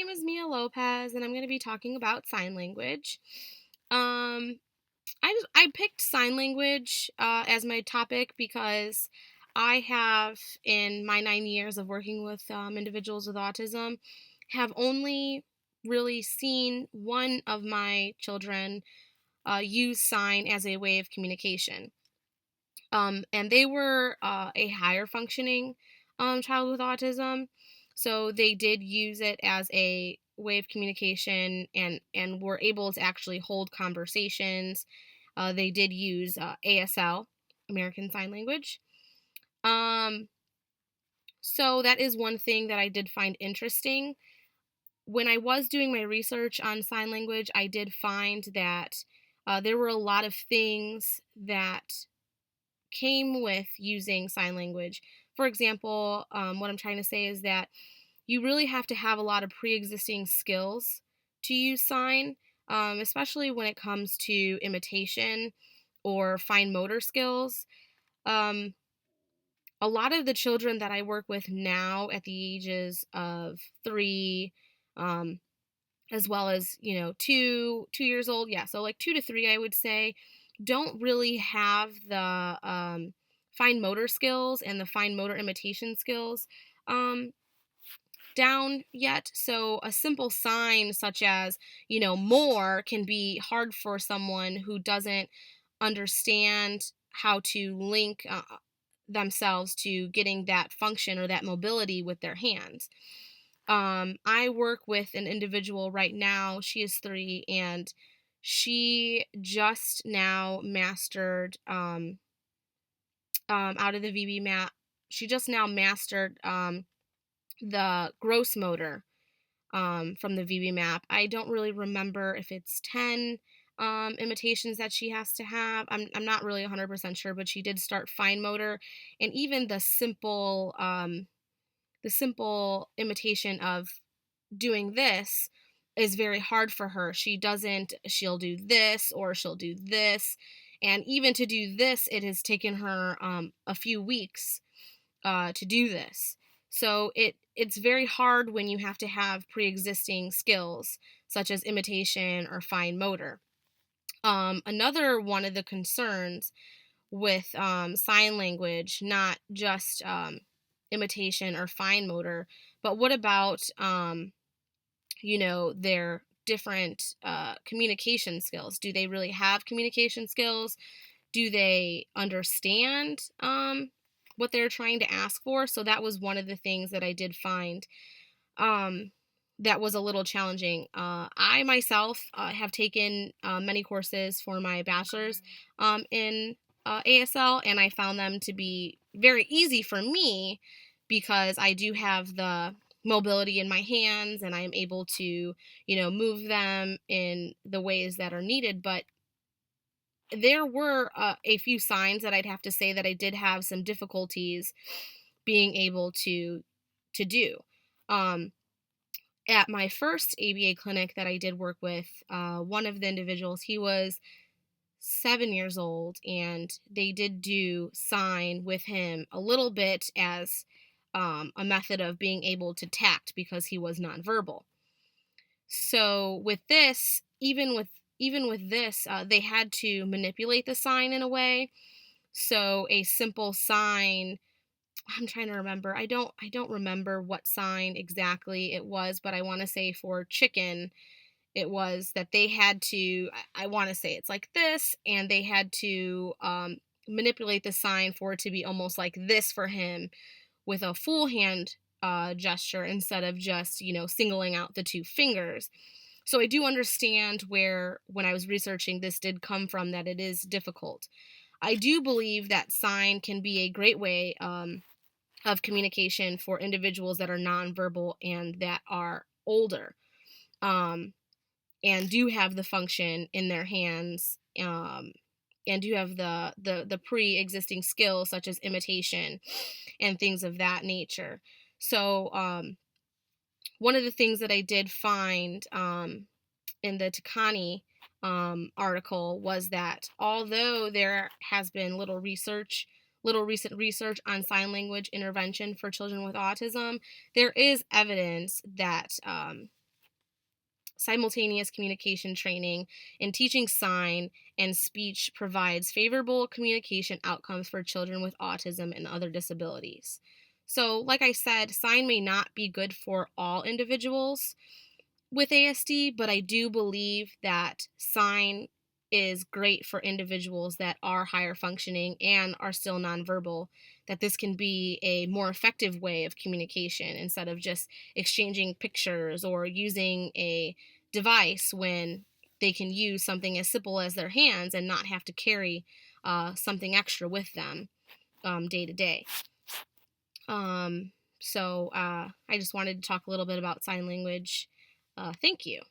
name is Mia Lopez, and I'm going to be talking about sign language. Um, I picked sign language as my topic because I have, in my 9 years of working with individuals with autism, have only really seen one of my children use sign as a way of communication. And they were a higher functioning child with autism, so they did use it as a way of communication and were able to actually hold conversations. They did use ASL, American Sign Language. Um, so that is one thing that I did find interesting. When I was doing my research on sign language, I did find that there were a lot of things that came with using sign language. For example, what I'm trying to say is that you really have to have a lot of pre existing skills to use sign, especially when it comes to imitation or fine motor skills. Um, a lot of the children that I work with now at the ages of 3, um, as well as 2 years old, yeah, so like 2 to 3, I would say, don't really have the fine motor skills and the fine motor imitation skills um, down yet. So a simple sign such as more can be hard for someone who doesn't understand how to link themselves to getting that function or that mobility with their hands. I work with an individual right now. She is 3, and she just now mastered out of the VB map. She just now mastered the gross motor from the VB map. I don't really remember if it's 10 imitations that she has to have. I'm not really 100% sure, but she did start fine motor, and even the simple imitation of doing this is very hard for her. She'll do this or she'll do this. And even to do this, it has taken her a few weeks to do this. So it's very hard when you have to have pre-existing skills such as imitation or fine motor. Another one of the concerns with sign language, not just imitation or fine motor, but what about their different communication skills? Do they really have communication skills? Do they understand what they're trying to ask for? So that was one of the things that I did find um, that was a little challenging. I myself have taken many courses for my bachelor's in ASL, and I found them to be very easy for me because I do have the mobility in my hands and I'm able to, move them in the ways that are needed. But there were a few signs that I'd have to say that I did have some difficulties being able to do. Um, at my first ABA clinic that I did work with, one of the individuals, he was 7 years old, and they did do sign with him a little bit as a method of being able to tact because he was nonverbal. So with this, even with this, they had to manipulate the sign in a way. So a simple sign, I'm trying to remember. I don't remember what sign exactly it was, but I want to say for chicken, it was that they had to, I want to say it's like this, and they had to manipulate the sign for it to be almost like this for him with a full hand gesture instead of just, singling out the 2 fingers. So I do understand where, when I was researching, this did come from, that it is difficult. I do believe that sign can be a great way of communication for individuals that are nonverbal and that are older, um, and do have the function in their hands, and do have the pre-existing skills such as imitation and things of that nature. So one of the things that I did find in the Takani article was that although there has been little recent research on sign language intervention for children with autism, there is evidence that simultaneous communication training and teaching sign and speech provides favorable communication outcomes for children with autism and other disabilities. So, like I said, sign may not be good for all individuals with ASD, but I do believe that sign is great for individuals that are higher functioning and are still nonverbal, that this can be a more effective way of communication instead of just exchanging pictures or using a device when they can use something as simple as their hands and not have to carry something extra with them day to day. I just wanted to talk a little bit about sign language. Thank you.